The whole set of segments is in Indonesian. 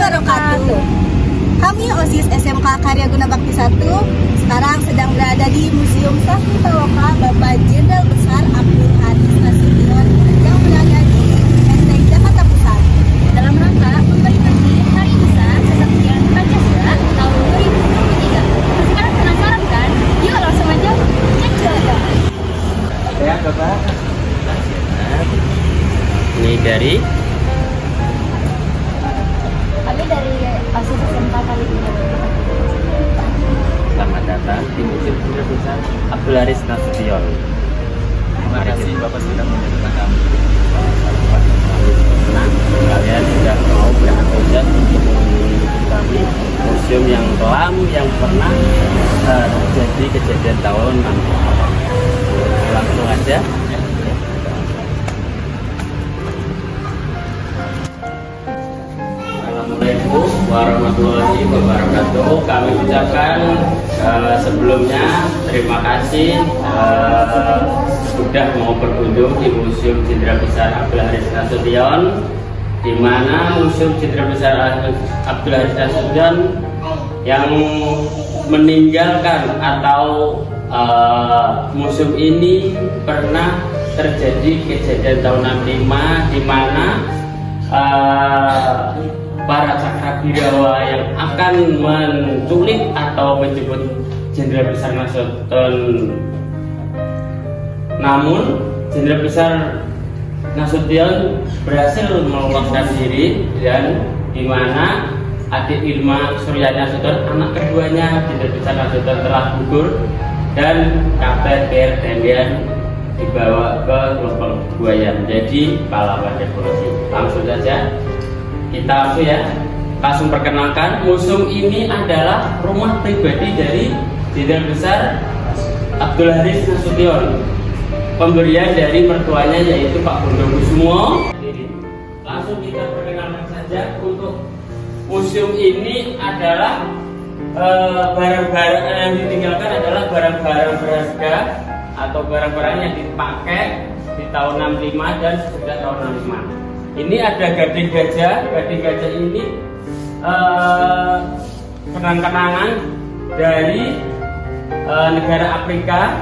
wabarakatuh. Kami OSIS SMK Karya Guna Bakti 1 sekarang sedang berada di Museum Sakti Taloka Bapak Jenderal Besar Abdul Haris Nasution yang berada di Menteng, Jakarta Pusat. Dalam rangka memperingati Hari Besar Kesaktian Pancasila tahun 2023. Sekarang penasaran kan? Yuk langsung aja cek dulu. Ya, Bapak. Ini dari Kami dari OSIS SMK Karya Guna Bakti 1. selamat datang di Museum Jenderal Besar Abdul Haris Nasution. Terima kasih Bapak sudah menyertai kami. Senang kalian sudah mau berantusias untuk mengunjungi kami museum yang kelam yang pernah terjadi kejadian tahun 60. Langsung aja. Assalamualaikum warahmatullahi wabarakatuh. Kami ucapkan sebelumnya terima kasih sudah mau berkunjung di Museum Jenderal Besar Abdul Haris Nasution, di mana Museum Jenderal Besar Abdul Haris Nasution yang meninggalkan atau museum ini pernah terjadi kejadian tahun 65 di mana para cakrawirawa yang akan menculik atau menjemput Jenderal Besar Nasution. Namun Jenderal Besar Nasution berhasil meloloskan diri, dan di mana adik Irma Suryani Nasution, anak keduanya Jenderal Besar Nasution, telah gugur dan Kapten PR Tendian dibawa ke Lubang Buaya menjadi pahlawan revolusi. Langsung saja kita langsung perkenalkan, museum ini adalah rumah pribadi dari Jenderal Besar Abdul Haris Nasution, pemberian dari mertuanya yaitu Pak Bondokusumo. Langsung kita perkenalkan saja. Untuk museum ini adalah barang-barang yang ditinggalkan adalah barang-barang berharga atau barang-barang yang dipakai di tahun 65 dan sudah tahun 65. Ini ada gading gajah. Gading gajah ini kenang-kenangan dari negara Afrika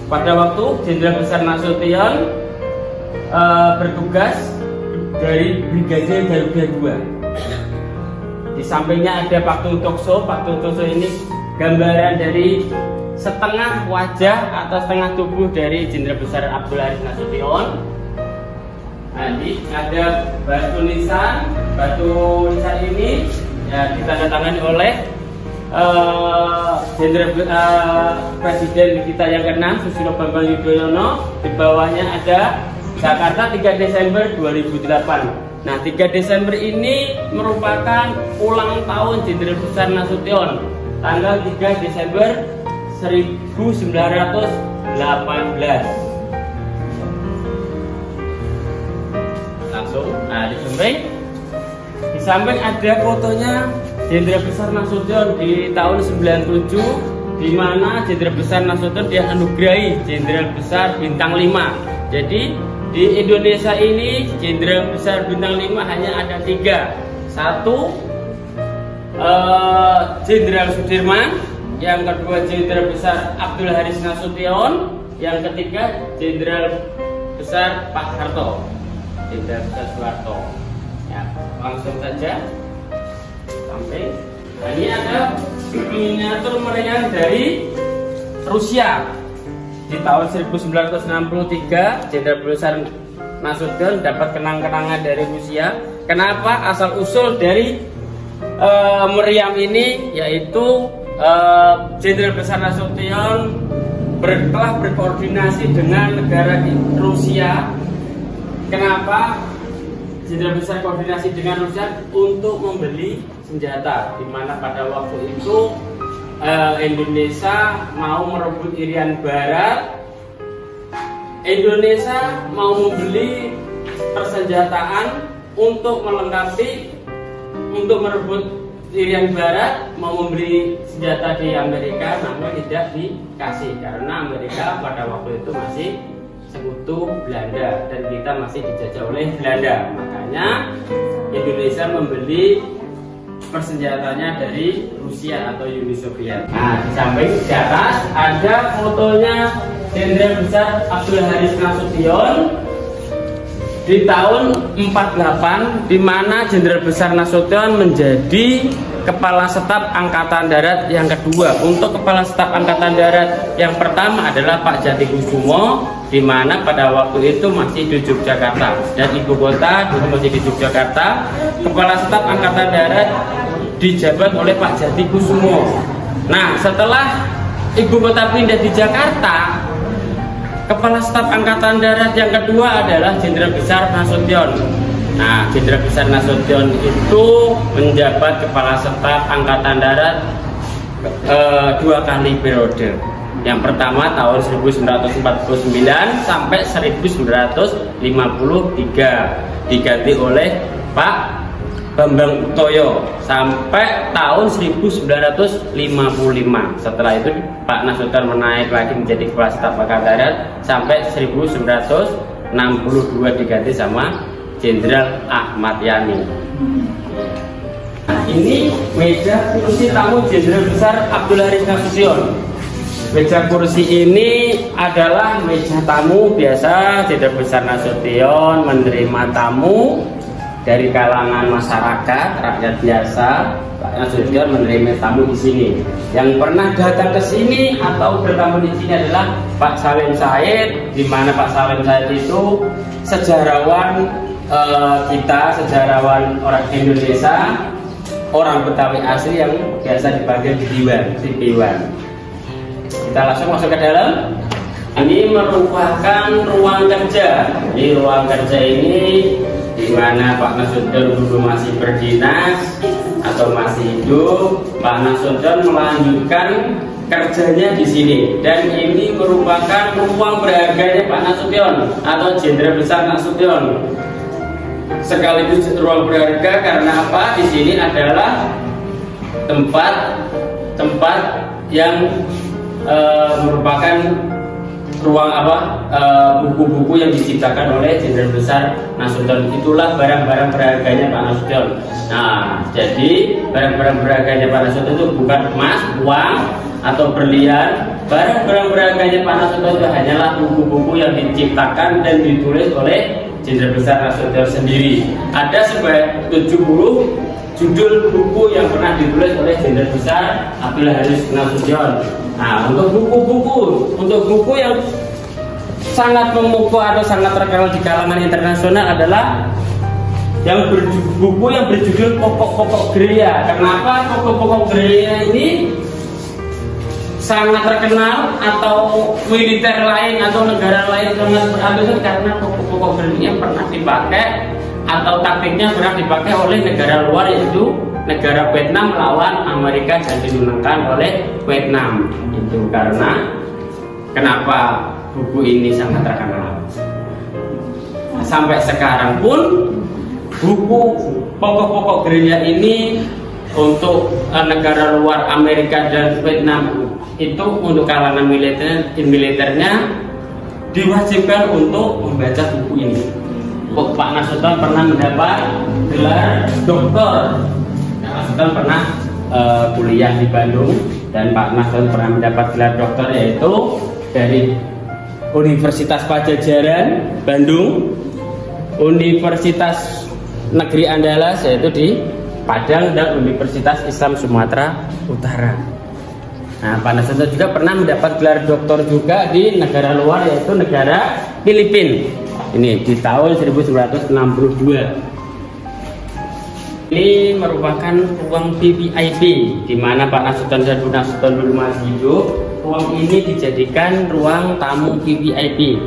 pada waktu Jenderal Besar Nasution bertugas dari Brigade Garuda II. Di sampingnya ada Patung Tokso. Patung Tokso ini gambaran dari setengah wajah atau setengah tubuh dari Jenderal Besar Abdul Haris Nasution. Nanti ada batu nisan. Batu nisan ini ya ditandatangani oleh Presiden kita yang ke-6 Susilo Bambang Yudhoyono. Di bawahnya ada Jakarta 3 Desember 2008. Nah, 3 Desember ini merupakan ulang tahun Jenderal Besar Nasution, tanggal 3 Desember 1918. Langsung, di samping ada fotonya Jenderal Besar Nasution di tahun 97, di mana Jenderal Besar Nasution dianugerahi Jenderal Besar Bintang 5. Jadi di Indonesia ini Jenderal Besar Bintang 5 hanya ada 3. Satu Jenderal Sudirman, yang kedua Jenderal Besar Abdul Haris Nasution, yang ketiga Jenderal Besar Pak Harto, Jenderal Besar Soeharto. Ya, langsung saja sampai. Nah, ini ada miniatur meriam dari Rusia. Di tahun 1963 Jenderal Besar Nasution dapat kenang-kenangan dari Rusia. Kenapa? Asal usul dari meriam ini yaitu Jenderal Besar Nasution telah berkoordinasi dengan negara Rusia. Kenapa Jenderal Besar koordinasi dengan Rusia? Untuk membeli senjata, di mana pada waktu itu Indonesia mau merebut Irian Barat. Indonesia mau membeli persenjataan untuk melengkapi, untuk merebut Irian Barat, mau membeli senjata di Amerika, namun tidak dikasih karena Amerika pada waktu itu masih sekutu Belanda dan kita masih dijajah oleh Belanda. Makanya Indonesia membeli persenjatanya dari Rusia atau Uni Soviet. Nah, di samping di atas ada fotonya Jenderal Besar Abdul Haris Nasution di tahun 48, di mana Jenderal Besar Nasution menjadi Kepala Staf Angkatan Darat yang kedua. Untuk Kepala Staf Angkatan Darat yang pertama adalah Pak Jatikusumo, di mana pada waktu itu masih di Yogyakarta dan ibu kota dulu masih di Yogyakarta. Kepala Staf Angkatan Darat dijabat oleh Pak Jatikusumo. Nah, setelah ibu kota pindah di Jakarta, Kepala Staf Angkatan Darat yang kedua adalah Jenderal Besar Nasution. Nah, Jenderal Besar Nasution itu menjabat Kepala Staf Angkatan Darat 2 kali periode. Yang pertama tahun 1949 sampai 1953, diganti oleh Pak Bambang Utoyo sampai tahun 1955. Setelah itu Pak Nasution menaik lagi menjadi Kepala Staf Angkatan Darat sampai 1962, diganti sama Jenderal Ahmad Yani. Nah, ini meja kursi tamu Jenderal Besar Abdul Haris Nasution. Meja kursi ini adalah meja tamu biasa Jenderal Besar Nasution menerima tamu dari kalangan masyarakat, rakyat biasa. Pak Nasution menerima tamu di sini. Yang pernah datang ke sini atau bertamu di sini adalah Pak Salim Said, di mana Pak Salim Said itu sejarawan kita, sejarawan orang Indonesia, orang Betawi asli yang biasa dipanggil Diwan. Kita langsung masuk ke dalam. Ini merupakan ruang kerja. Di ruang kerja ini di mana Pak Nasution dulu masih berdinas atau masih hidup, Pak Nasution melanjutkan kerjanya di sini. Dan ini merupakan ruang berharganya Pak Nasution atau Jenderal Besar Nasution. Sekaligus ruang berharga karena apa? Di sini adalah tempat yang merupakan ruang buku-buku yang diciptakan oleh Jenderal Besar Nasution. Itulah barang-barang berharganya Pak Nasution. Nah, jadi barang-barang berharganya Pak Nasution itu bukan emas, uang atau berlian. Barang-barang berharganya Pak Nasution itu hanyalah buku-buku yang diciptakan dan ditulis oleh Jenderal Besar Nasution sendiri. Ada sebanyak 70 judul buku yang pernah ditulis oleh Jenderal Besar Abdul Haris Nasution. Nah, untuk buku yang sangat memukau atau sangat terkenal di kalangan internasional adalah buku yang berjudul Pokok-Pokok Gerilya. Kenapa Pokok-Pokok Gerilya ini sangat terkenal atau militer lain atau negara lain sangat berambisi? Karena pokok-pokok gerilya pernah dipakai atau taktiknya pernah dipakai oleh negara luar, yaitu negara Vietnam melawan Amerika dan dimenangkan oleh Vietnam. Itu karena kenapa buku ini sangat terkenal. Sampai sekarang pun buku Pokok-Pokok Gerilya ini untuk negara luar Amerika dan Vietnam itu untuk kalangan militernya diwajibkan untuk membaca buku ini. Pak Nasution pernah mendapat gelar doktor. Pak Nasution pernah kuliah di Bandung dan Pak Nasution pernah mendapat gelar doktor yaitu dari Universitas Padjadjaran Bandung, Universitas Negeri Andalas yaitu di Padang, dan Universitas Islam Sumatera Utara. Nah, Pak Nasution juga pernah mendapat gelar doktor juga di negara luar yaitu negara Filipina. Ini di tahun 1962. Ini merupakan ruang VIP di mana Pak Nasution dulu masih hidup. Ruang ini dijadikan ruang tamu VIP.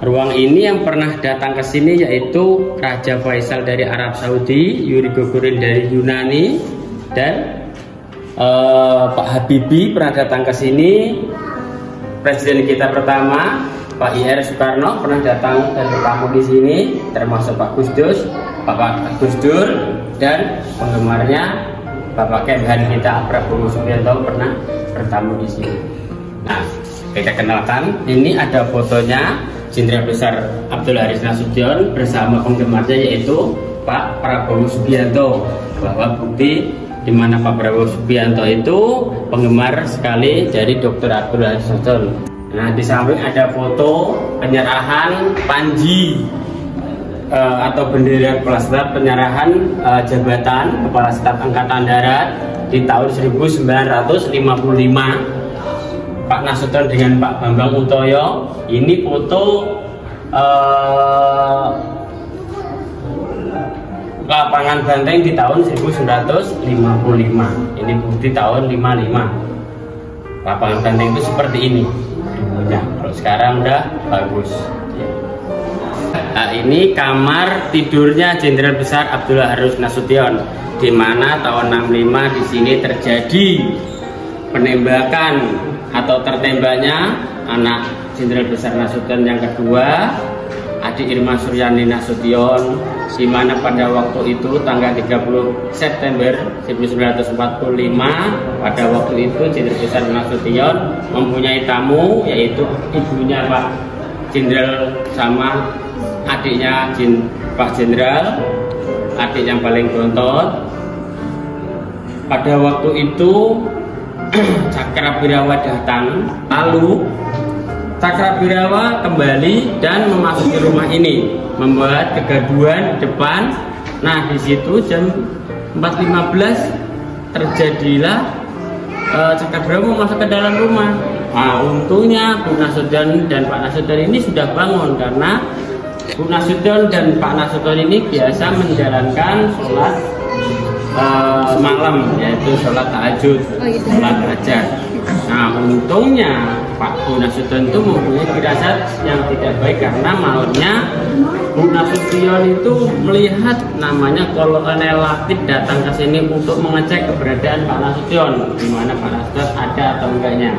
Ruang ini yang pernah datang ke sini yaitu Raja Faisal dari Arab Saudi, Yuri Gagarin dari Yunani, dan Pak Habibie pernah datang ke sini. Presiden kita pertama Pak IR Soekarno pernah datang dan bertamu di sini, termasuk Pak Gus Dur dan penggemarnya Bapak Kemhan kita Prabowo Subianto pernah bertamu di sini. Nah, kita kenalkan, ini ada fotonya Jenderal Besar Abdul Haris Nasution bersama penggemarnya yaitu Pak Prabowo Subianto, bahwa bukti di mana Pak Prabowo Subianto itu penggemar sekali dari Dr. Abdul Haris Nasution. Nah, di samping ada foto penyerahan panji atau bendera kepala staf, penyerahan jabatan Kepala Staf Angkatan Darat di tahun 1955. Pak Nasution dengan Pak Bambang Utoyo. Ini foto lapangan Banteng di tahun 1955. Ini bukti tahun 55. Lapangan Banteng itu seperti ini. Nah, kalau sekarang udah bagus. Nah, ini kamar tidurnya Jenderal Besar Abdul Haris Nasution, di mana tahun 65 di sini terjadi penembakan atau tertembaknya anak Jenderal Besar Nasution yang kedua, adik Irma Suryani Nasution, di mana pada waktu itu tanggal 30 September 1945 pada waktu itu Jenderal Besar Nasution mempunyai tamu, yaitu ibunya Pak Jenderal sama adiknya Pak Jenderal, adik yang paling bontot. Pada waktu itu Cakrawirawa datang, lalu Cakrawirawa kembali dan memasuki rumah ini, membuat kegaduhan di depan. Nah, di situ jam 4.15 terjadilah Cakrawirawa masuk ke dalam rumah. Nah, untungnya Bu Nasution dan Pak Nasution ini sudah bangun, karena Bu Nasution dan Pak Nasution ini biasa menjalankan sholat malam, yaitu sholat tahajud, sholat hajat. Nah, untungnya Pak Bu Nasution itu mempunyai firasat yang tidak baik, karena malamnya Bu Nasution itu melihat namanya Kolonel Latif datang ke sini untuk mengecek keberadaan Pak Nasution, di mana Pak Nasution ada atau enggaknya.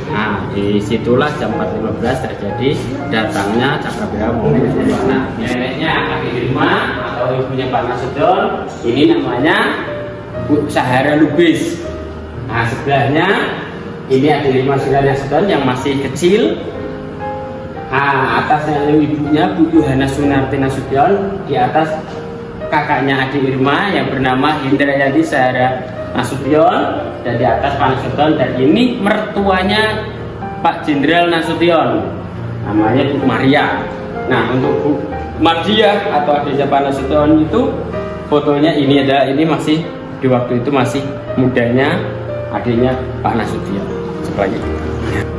Nah, disitulah jam 4.15 terjadi datangnya Cakrawirawa. Nah, neneknya adik Irma atau ibunya Pak Nasution ini namanya Bu Sahara Lubis. Nah, sebelahnya ini adik Irma Suryani Nasution yang masih kecil. Nah, atasnya ibunya Bu Yohana Sunarti Nasution, di atas kakaknya adik Irma yang bernama Hindrayati Sahara Nasution, dan di atas Pak Nasution, dan ini mertuanya Pak Jenderal Nasution, namanya Bu Maria. Nah, untuk Bu Maria atau adiknya Pak Nasution itu fotonya ini adalah, ini masih di waktu itu masih mudanya adiknya Pak Nasution. Sebagai.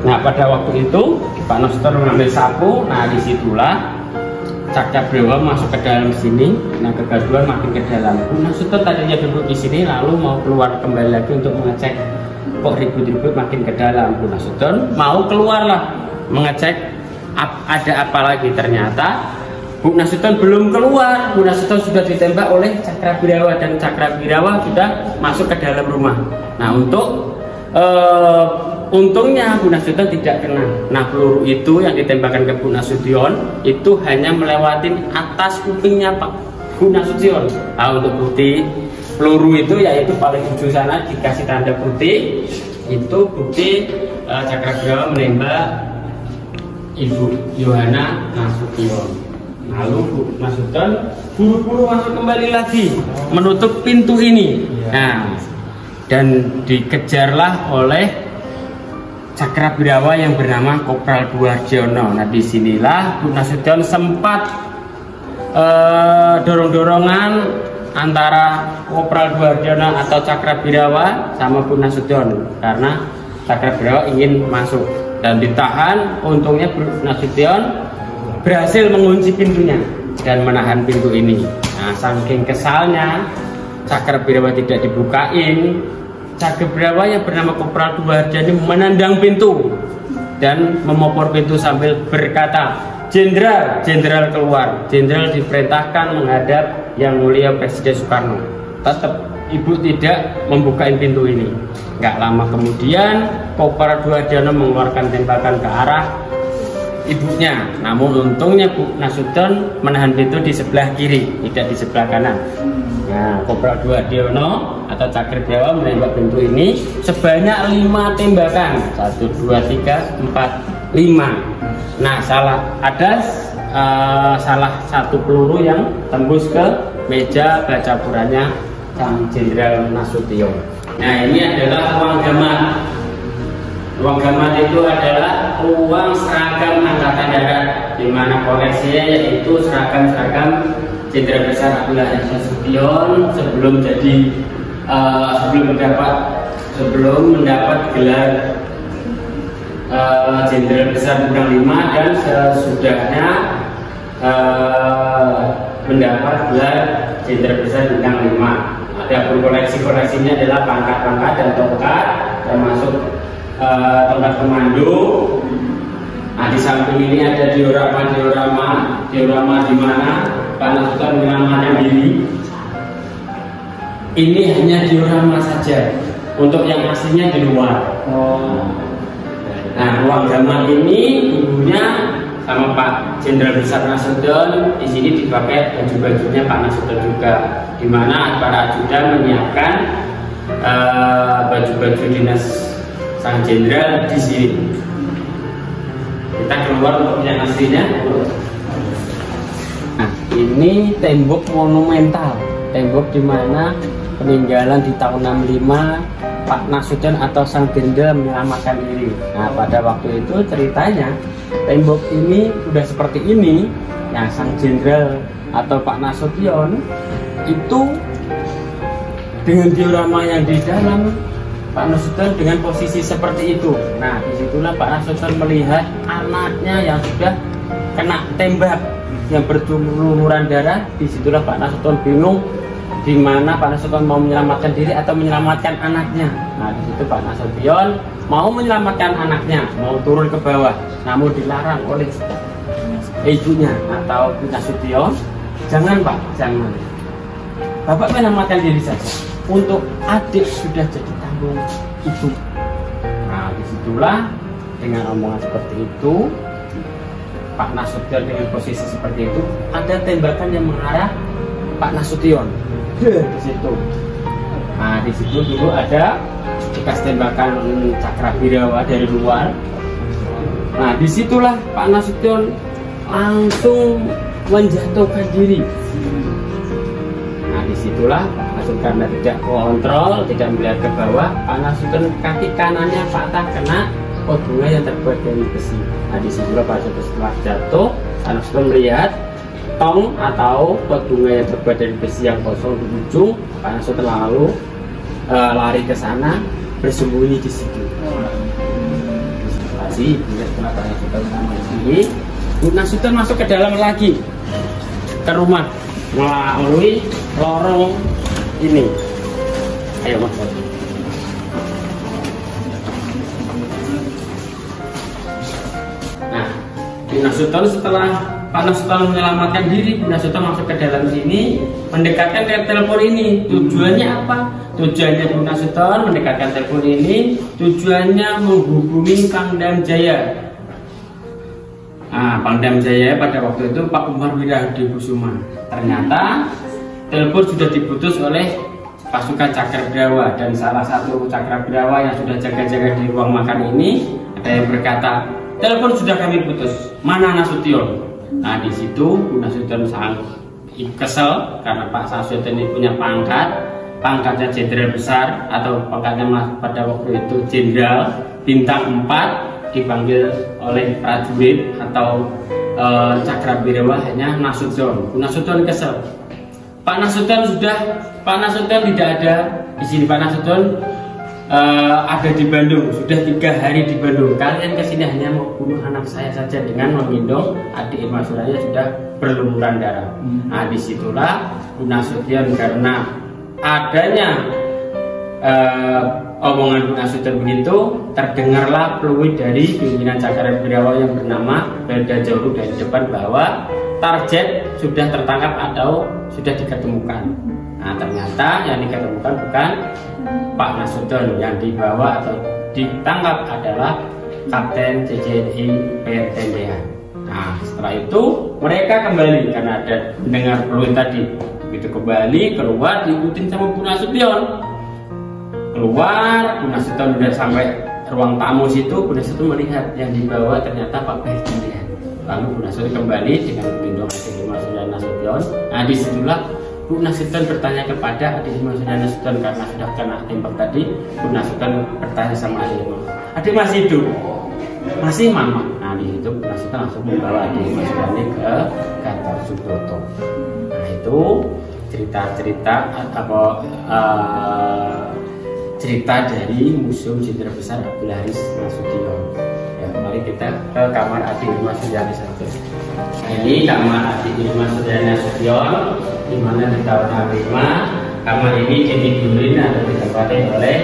Nah, pada waktu itu Pak Nasution mengambil sapu. Nah, disitulah Cakrawirawa masuk ke dalam sini. Nah, kegaduhan makin ke dalam. Bu Nasution tadinya duduk di sini, lalu mau keluar kembali lagi untuk mengecek. Kok ribut-ribut makin ke dalam. Bu Nasution mau keluarlah mengecek ada apa lagi. Ternyata Bu Nasution belum keluar. Bu Nasution sudah ditembak oleh Cakrawirawa, dan Cakrawirawa sudah masuk ke dalam rumah. Nah, untungnya Bu Nasution tidak kena. Nah, peluru itu yang ditembakkan ke Bu Nasution itu hanya melewati atas kupingnya Pak Bu Nasution. Nah, untuk bukti peluru itu yaitu paling ujung sana dikasih tanda putih, itu bukti Cakrawirawa menembak Ibu Yohana Nasution. Lalu Bu Nasution buru-buru masuk kembali lagi menutup pintu ini. Nah, dan dikejarlah oleh Cakrawirawa yang bernama Kopral Duarjono. Nah, disinilah Bu Nasution sempat dorong-dorongan antara Kopral Duarjono atau Cakrawirawa sama Bu Nasution, karena Cakrawirawa ingin masuk dan ditahan. Untungnya Bu Nasution berhasil mengunci pintunya dan menahan pintu ini. Nah, saking kesalnya Cakrawirawa tidak dibukain, Cakrawirawa yang bernama Kopral Duarjono menendang pintu dan memopor pintu sambil berkata, "Jenderal, Jenderal keluar." Jenderal diperintahkan menghadap Yang Mulia Presiden Soekarno. Tetap Ibu tidak membukain pintu ini. Nggak lama kemudian Kopral Duarjono mengeluarkan tembakan ke arah ibunya. Namun untungnya Bu Nasution menahan pintu di sebelah kiri, tidak di sebelah kanan. Nah, Kopral Duarjono atau Cakrawirawa menembak pintu ini sebanyak 5 tembakan. 1, 2, 3, 4, 5. Nah, salah satu peluru yang tembus ke meja baca Qurannya Sang Jenderal Nasution. Nah, ini adalah ruang gamat. Ruang gamat itu adalah ruang seragam angkatan darat, di mana koleksinya yaitu seragam-seragam Jenderal Besar Abdul Haris Nasution sebelum mendapat gelar Jenderal Besar Bintang 5 dan sesudahnya mendapat gelar Jenderal Besar Bintang 5. Ada koleksinya adalah pangkat-pangkat dan tongkat, termasuk tongkat komando. Nah, di samping ini ada diorama di mana Pak Nasution menyelamatkan diri. Ini hanya diorama saja, untuk yang aslinya di luar. Nah, ruang gamat ini dulunya sama Pak Jenderal Besar Nasution. Di sini dipakai baju-bajunya Pak Nasution juga, di mana para ajudan menyiapkan baju-baju dinas Sang Jenderal di sini. Kita keluar untuk yang aslinya. Nah, ini tembok monumental, tembok di mana peninggalan di tahun 65 Pak Nasution atau Sang Jenderal menyelamatkan diri. Nah, pada waktu itu ceritanya tembok ini udah seperti ini. Yang Sang Jenderal atau Pak Nasution itu dengan diorama yang di dalam Pak Nasution dengan posisi seperti itu. Nah, disitulah Pak Nasution melihat anaknya yang sudah kena tembak yang berlumuran darah. Disitulah Pak Nasution bingung di mana Pak Nasution mau menyelamatkan diri atau menyelamatkan anaknya. Nah, di situ Pak Nasution mau menyelamatkan anaknya, mau turun ke bawah, namun dilarang oleh ibunya atau Bu Nasution. Jangan Pak, jangan. Bapak menyelamatkan diri saja. Untuk adik sudah jadi tanggung ibu. Nah, disitulah dengan omongan seperti itu, Pak Nasution dengan posisi seperti itu, ada tembakan yang mengarah Pak Nasution. Di situ. Nah, di situ dulu ada bekas tembakan Cakrabirawa dari luar. Nah, disitulah Pak Nasution langsung menjatuhkan diri. Nah, disitulah karena tidak kontrol, tidak melihat ke bawah, Pak Nasution kaki kanannya patah kena pot bunga yang terbuat dari besi. Nah, disitulah Pak Nasution setelah jatuh, Pak Nasution melihat tong atau pot bunga yang terbuat dari besi yang kosong di ujung. Pak Nasution lalu lari ke sana, bersembunyi di situ. Setelah Pak Nasution bersembunyi, Bu Nasution masuk ke dalam lagi ke rumah melalui lorong ini. Ayo Mas. Nah, Bu Nasution setelah Pak Nasution menyelamatkan diri, Bu Nasution masuk ke dalam sini, mendekatkan telepon ini. Tujuannya apa? Tujuannya Bu Nasution mendekatkan telepon ini, tujuannya menghubungi Pangdam Jaya. Nah, Pangdam Jaya pada waktu itu Pak Umar Wirahadikusuma. Ternyata telepon sudah diputus oleh pasukan Cakrabirawa, dan salah satu Cakrabirawa yang sudah jaga-jaga di ruang makan ini ada yang berkata, telepon sudah kami putus, mana Nasution? Nah, di situ Bu Nasution sangat kesel karena Pak Nasution ini punya pangkatnya Jenderal Besar atau pangkatnya pada waktu itu Jenderal Bintang 4, dipanggil oleh prajurit atau Cakrabirawa hanya Nasution. Bu Nasution kesel. Pak Nasution tidak ada di sini. Pak Nasution ada di Bandung, sudah 3 hari di Bandung. Kalian kesini hanya mau bunuh anak saya saja dengan menggendong adik Irma Suraya sudah berlumuran darah. Nah, disitulah Bu Nasution karena adanya omongan Bu Nasution begitu, terdengarlah peluit dari pimpinan Cakrabirawa yang bernama Belda Jauru dari depan bahwa target sudah tertangkap atau sudah diketemukan. Nah, ternyata yang diketemukan bukan Pak Nasution, yang dibawa atau ditangkap adalah Kapten CCNI Pertendean. Nah, setelah itu mereka kembali karena ada mendengar peluit tadi. Begitu kembali keluar diikutin sama Bu Nasution. Keluar, Bu Nasution sudah sampai ruang tamu situ. Bu Nasution melihat yang dibawa ternyata Pak Pertendean. lalu Bu Nasution kembali dengan menggendong adik Irma Suryana Nasution. Nah, disitulah Bu Nasution bertanya kepada adik Irma Suryana Nasution karena sudah kena tembak tadi. Bu Nasution bertanya sama adik Irma, adik masih hidup? Masih mama. Nah, di situ Bu Nasution langsung membawa adik Irma Suryani ke Gatot Subroto. Nah, itu cerita-cerita atau cerita dari Museum Jenderal Besar Abdul Haris Nasution. Ya, mari kita ke kamar adik Irma Suryana Nasution. Nah, ini kamar adik Irma Suryana Nasution, di mana di tahun 65 kamar ini ditidurin atau ditempati oleh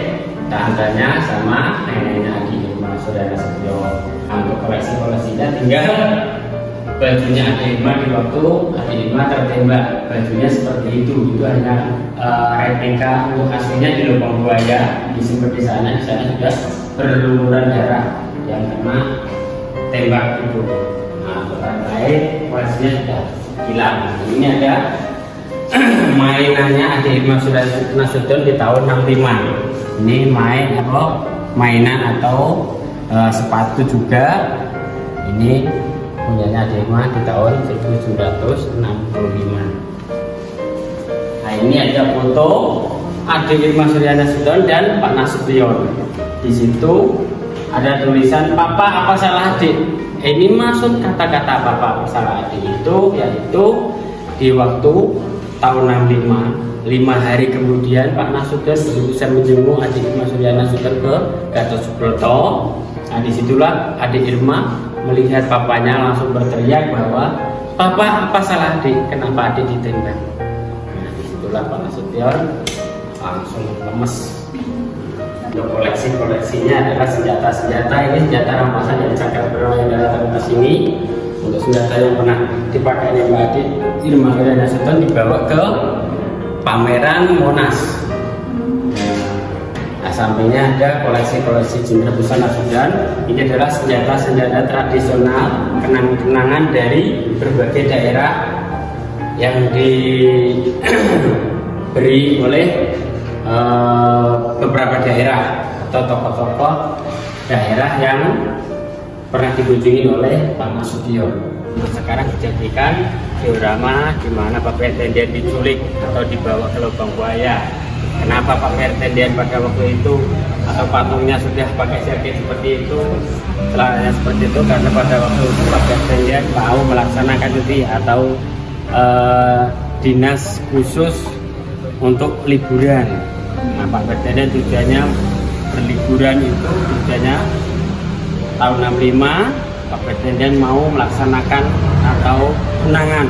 tantenya sama neneknya adik Irma Suryana Nasution. Untuk koleksi-koleksinya tinggal bajunya adik Irma di waktu adik Irma tertembak, bajunya seperti itu hanya replika. Untuk aslinya di lubang buaya disimpan di sana sudah berlumuran darah yang kena tembak itu. Nah, untuk lain koleksinya sudah hilang. Ini ada mainannya adik Irma Suryana Nasution di tahun 65. Ini mainan atau sepatu juga. Ini punyanya adik Irma di tahun 1765. Nah, ini ada foto adik Irma Suryana Nasution dan Pak Nasution. Di situ ada tulisan "Papa, apa salah adik?" Ini maksud kata-kata "Papa, apa salah adik" itu yaitu di waktu tahun 65, 5 hari kemudian Pak Nasution berusaha menjenguk adik Irma Suryana Nasution ke Gatot Subroto. Nah, disitulah adik Irma melihat papanya langsung berteriak bahwa, "Papa, apa salah adik? Kenapa adik ditembak?" Nah, disitulah Pak Nasution langsung lemes. Untuk koleksinya adalah senjata-senjata. Ini senjata rampasan dari Cakrawala yang datang ke sini. Untuk senjata yang pernah dipakai oleh Mbak adik Irma Suryana Nasution dibawa ke pameran Monas. Nah, sampingnya ada koleksi-koleksi Jenderal Besar Nasution. Ini adalah senjata-senjata tradisional, kenang-kenangan dari berbagai daerah yang diberi oleh beberapa daerah atau tokoh-tokoh daerah yang pernah dikunjungi oleh Pak Nasution. Nah, sekarang dijadikan diorama di mana Pak Pertendian diculik atau dibawa ke lubang buaya. Kenapa Pak Pertendian pada waktu itu atau patungnya sudah pakai jaket seperti itu, celananya seperti itu, karena pada waktu itu Pak Pertendian mau melaksanakan cuti atau dinas khusus untuk liburan. Nah, Pak Pertendian tujuannya berliburan itu tujuannya tahun 65 Pak Pertendian mau melaksanakan atau tunangan,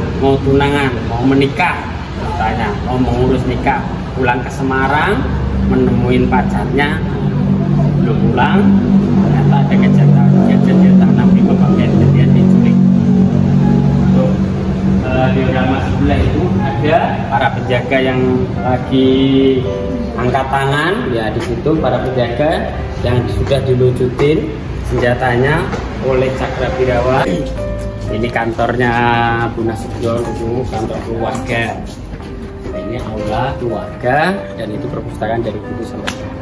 mau menikah, katanya mau mengurus nikah, pulang ke Semarang menemuin pacarnya, belum pulang, ternyata ada kejadian 65 Pak Pertendian diculik. Untuk diorama sebelah itu ada para penjaga yang lagi angkat tangan, ya di situ para penjaga yang sudah dilucutin senjatanya oleh Cakrawala. Ini kantornya Bu Nasution, itu kantor keluarga. Ini aula keluarga dan itu perpustakaan dari dulu sampai sekarang.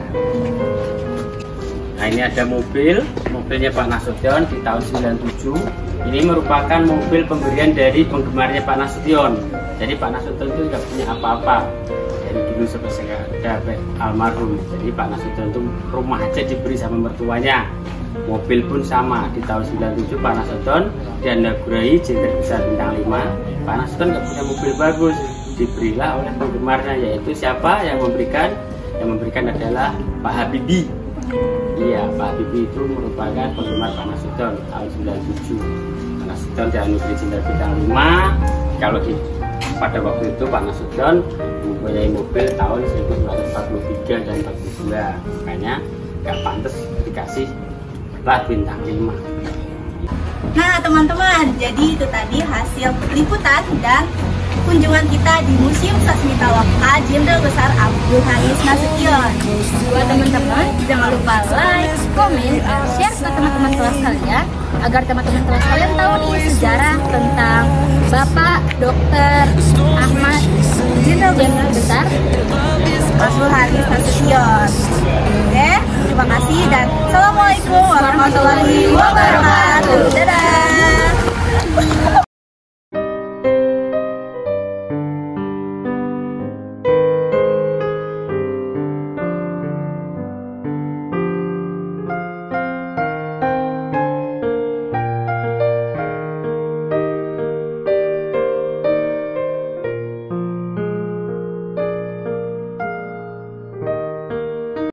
Nah, ini ada mobilnya Pak Nasution di tahun 97. Ini merupakan mobil pemberian dari penggemarnya Pak Nasution. Jadi Pak Nasution itu tidak punya apa-apa dari dulu sampai sekarang, almarhum. Jadi Pak Nasution itu rumah aja diberi sama mertuanya. Mobil pun sama, di tahun 97 Pak Nasution dianugerahi Jenderal Besar Bintang 5. Pak Nasution nggak punya mobil bagus, diberilah oleh penggemarnya, yaitu siapa yang memberikan? Yang memberikan adalah Pak Habibie. Iya, Pak Habibie itu merupakan penggemar Pak Nasution tahun 97. Pak Nasution dianugerahi Jenderal Bintang 5. Kalau pada waktu itu Pak Nasution mempunyai mobil tahun 1943 dan 42, makanya nggak pantas dikasih lah bintang 5. Nah teman-teman, jadi itu tadi hasil liputan dan kunjungan kita di Museum Sasmi Taloka Jenderal Besar Abdul Haris Nasution. Buat teman-teman, jangan lupa like, komen, dan share ke teman-teman kelas kalian agar teman-teman kelas kalian tahu nih sejarah tentang Bapak Dr. Ahmad Jenderal Besar Abdul Haris Nasution. Oke, terima kasih dan assalamualaikum warahmatullahi wabarakatuh. Dadah.